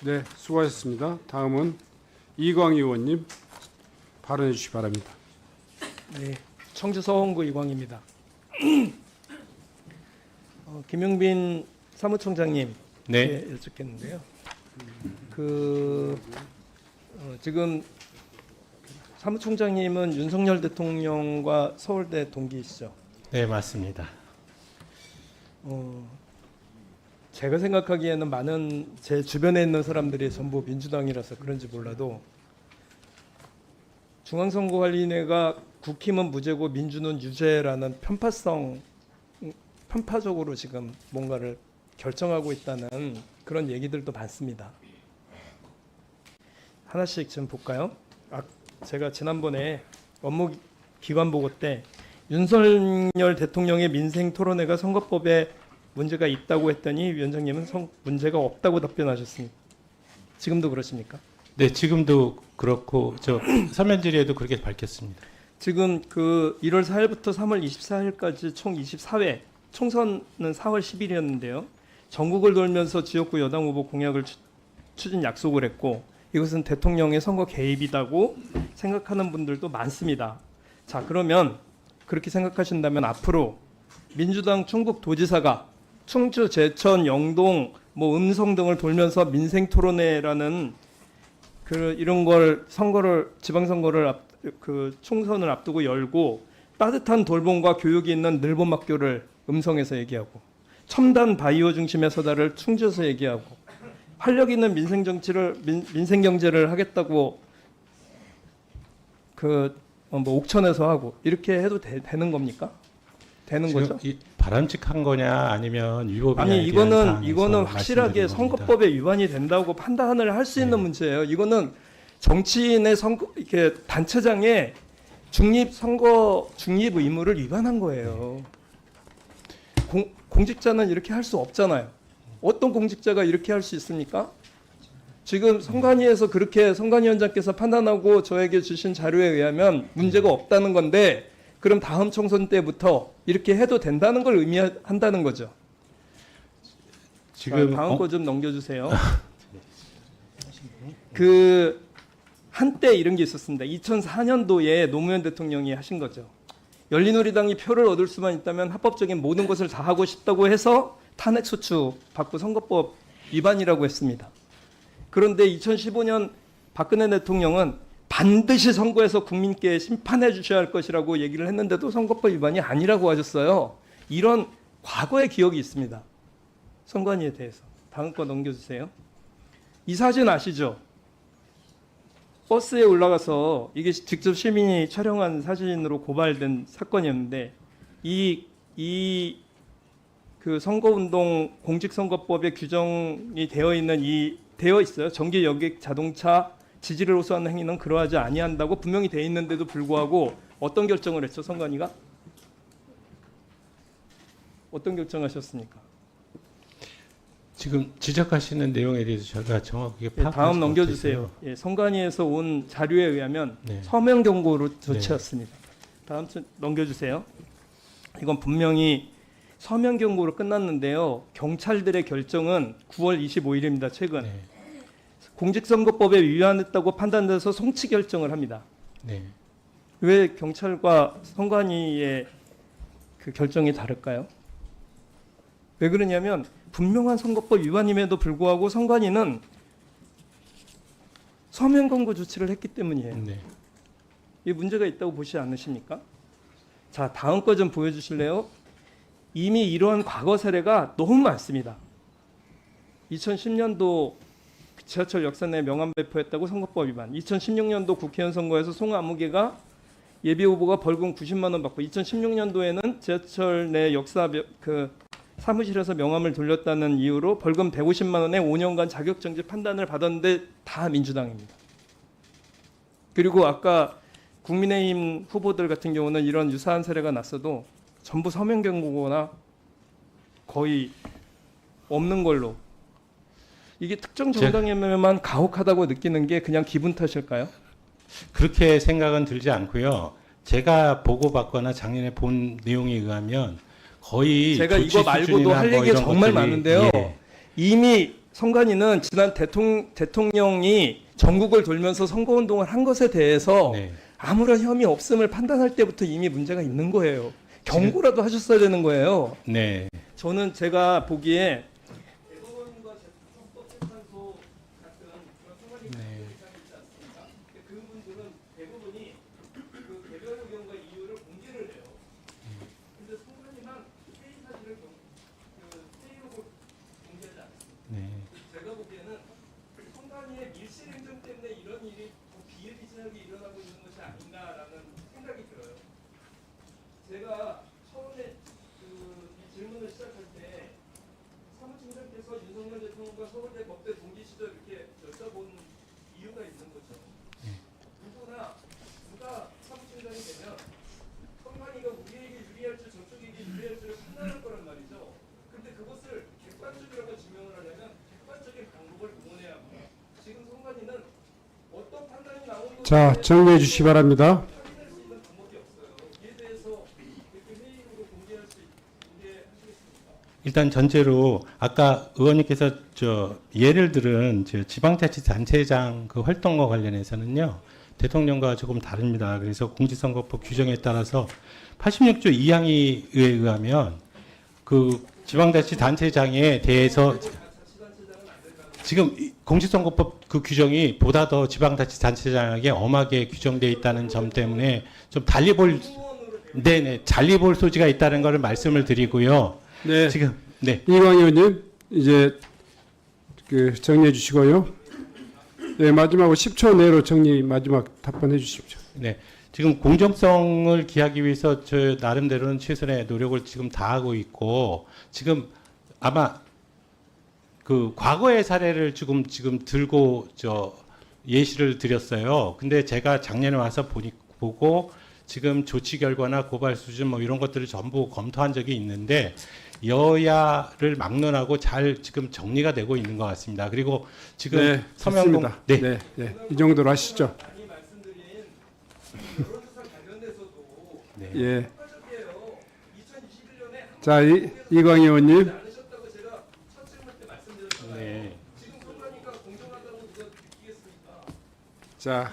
네, 수고하셨습니다. 다음은 이광희 의원님 발언해 주시기 바랍니다. 네, 청주 서원구 이광입니다. 김용빈 사무총장님 네. 여쭙겠는데요. 지금 사무총장님은 윤석열 대통령과 서울대 동기이시죠? 네, 맞습니다. 제가 생각하기에는 많은 제 주변에 있는 사람들이 전부 민주당이라서 그런지 몰라도 중앙선거관리위원회가 국힘은 무죄고 민주는 유죄라는 편파적으로 지금 뭔가를 결정하고 있다는 그런 얘기들도 많습니다. 하나씩 좀 볼까요? 제가 지난번에 업무 기관 보고 때 윤석열 대통령의 민생 토론회가 선거법에 문제가 있다고 했더니 위원장님은 문제가 없다고 답변하셨습니다. 지금도 그러십니까? 네, 지금도 그렇고 저 서면 질의에도 그렇게 밝혔습니다. 지금 1월 4일부터 3월 24일까지 총 24회 총선은 4월 10일이었는데요. 전국을 돌면서 지역구 여당 후보 공약을 추진 약속을 했고 이것은 대통령의 선거 개입이라고 생각하는 분들도 많습니다. 자, 그러면 그렇게 생각하신다면 앞으로 민주당 충북도지사가 충주, 제천, 영동, 음성 등을 돌면서 민생 토론회라는 이런 걸 지방선거를 총선을 앞두고 열고 따뜻한 돌봄과 교육이 있는 늘봄학교를 음성에서 얘기하고 첨단 바이오 중심의 서다를 충주에서 얘기하고 활력 있는 민생 경제를 하겠다고 옥천에서 하고 이렇게 해도 되는 겁니까? 되는 거죠? 바람직한 거냐 아니면 위법이냐? 아니 이거는 확실하게 선거법에 위반이 된다고 판단을 할 수 있는 문제예요. 이거는 정치인의 이렇게 단체장의 중립 의무를 위반한 거예요. 공직자는 이렇게 할 수 없잖아요. 어떤 공직자가 이렇게 할 수 있습니까? 지금 선관위에서 그렇게 선관위원장께서 판단하고 저에게 주신 자료에 의하면 문제가 없다는 건데 그럼 다음 총선 때부터 이렇게 해도 된다는 걸 의미한다는 거죠. 지금 다음 거 좀 넘겨주세요. 한때 이런 게 있었습니다. 2004년도에 노무현 대통령이 하신 거죠. 열린우리당이 표를 얻을 수만 있다면 합법적인 모든 것을 다 하고 싶다고 해서 탄핵소추 받고 선거법 위반이라고 했습니다. 그런데 2015년 박근혜 대통령은 반드시 선거에서 국민께 심판해 주셔야 할 것이라고 얘기를 했는데도 선거법 위반이 아니라고 하셨어요. 이런 과거의 기억이 있습니다. 선관위에 대해서. 다음 거 넘겨주세요. 이 사진 아시죠? 버스에 올라가서 이게 직접 시민이 촬영한 사진으로 고발된 사건이었는데 선거운동 공직선거법에 규정이 되어 있어요. 전기 여객 자동차 지지를 호소하는 행위는 그러하지 아니한다고 분명히 되어 있는데도 불구하고 어떤 결정을 했죠, 선관위가? 어떤 결정하셨습니까? 지금 지적하시는 내용에 대해서 제가 정확하게 파악하지 다음 넘겨주세요. 못했어요. 선관위에서 온 자료에 의하면 네. 서면 경고로 조치했습니다. 다음 넘겨주세요. 이건 분명히 서면 경고로 끝났는데요. 경찰들의 결정은 9월 25일입니다. 최근. 네. 공직선거법에 위반했다고 판단돼서 송치 결정을 합니다. 네. 왜 경찰과 선관위의 결정이 다를까요? 왜 그러냐면 분명한 선거법 위반임에도 불구하고 선관위는 서면 경고 조치를 했기 때문이에요. 네. 이 문제가 있다고 보시지 않으십니까? 자, 다음 거 좀 보여주실래요? 이미 이러한 과거 사례가 너무 많습니다. 2010년도 지하철 역사 내 명함 배포했다고 선거법 위반. 2016년도 국회의원 선거에서 송아무개가 예비후보가 벌금 90만 원 받고 2016년도에는 지하철 내 역사 사무실에서 명함을 돌렸다는 이유로 벌금 150만 원에 5년간 자격정지 판단을 받았는데 다 민주당입니다. 그리고 아까 국민의힘 후보들 같은 경우는 이런 유사한 사례가 났어도 전부 서면 경고거나 거의 없는 걸로. 이게 특정 정당에만 가혹하다고 느끼는 게 그냥 기분 탓일까요? 그렇게 생각은 들지 않고요. 제가 보고받거나 작년에 본 내용에 의하면 거의 제가 이거 말고도 할 얘기가 정말 많은데요. 예. 이미 선관위는 지난 대통령이 전국을 돌면서 선거운동을 한 것에 대해서 네. 아무런 아무런 혐의 없음을 판단할 때부터 이미 문제가 있는 거예요. 경고라도 하셨어야 되는 거예요. 네. 저는 제가 보기에 대법원과 헌법재판소 같은 그런 선관위 네. 의장이 있지 않습니까? 그 분들은 대부분이 그 개별 의견과 이유를 공개를 해요. 근데 선관위만 회의 사실을 회의록을 공개하지 않습니다. 네. 제가 보기에는 선관위의 밀실 행정 때문에 이런 일이 더 비일비재하게 일어나고 있는 것이 아닌가라는 생각이 들어요. 제가 처음에 이 질문을 시작할 때 사무총장께서 윤석열 대통령과 서울대 법대 동기 시절 이렇게 여쭤본 이유가 있는 거죠. 누가 사무총장이 되면 선관위가 우리에게 유리할지 저쪽에게 유리할지를 판단할 거란 말이죠. 근데 그것을 객관적이라고 증명을 하려면 객관적인 방법을 동원해야 합니다. 지금 선관위는 어떤 판단이 나오는 자, 정리해 주시기 바랍니다. 확인할 수 있는 방법이 없어요. 이에 대해서 이렇게 회의록을 공개하시겠습니까? 일단 전제로 아까 의원님께서 예를 들은 지방자치단체장 그 활동과 관련해서는요 대통령과 조금 다릅니다. 그래서 공직선거법 규정에 따라서 86조 2항에 의하면 그 지방자치단체장에 대해서 지금 공직선거법 그 규정이 보다 더 지방자치단체장에게 엄하게 규정되어 있다는 점 때문에 좀 달리 볼 네네 달리 볼 소지가 있다는 것을 말씀을 드리고요. 네. 지금 네. 이광희 의원님 이제 그 정리해 주시고요. 네, 마지막으로 10초 내로 정리 마지막 답변해 주십시오. 네. 지금 공정성을 기하기 위해서 저 나름대로는 최선의 노력을 지금 다하고 있고 지금 아마 그 과거의 사례를 지금 들고 예시를 드렸어요. 근데 제가 작년에 와서 보고 지금 조치 결과나 고발 수준 뭐 이런 것들을 전부 검토한 적이 있는데 여야를 막론하고 잘 지금 정리가 되고 있는 것 같습니다. 그리고 지금 네, 서명동 됐습니다. 네. 네, 네. 이 정도로 하시죠. 많이 말씀드린 여론조사 관련돼서도 예. 효과적이에요. 2021년에 자, 이광희 의원님. 않으셨다고 제가 첫 질문 때 말씀드렸잖아요. 네. 지금 선관위가 공정하다고 누가 느끼겠습니까? 자,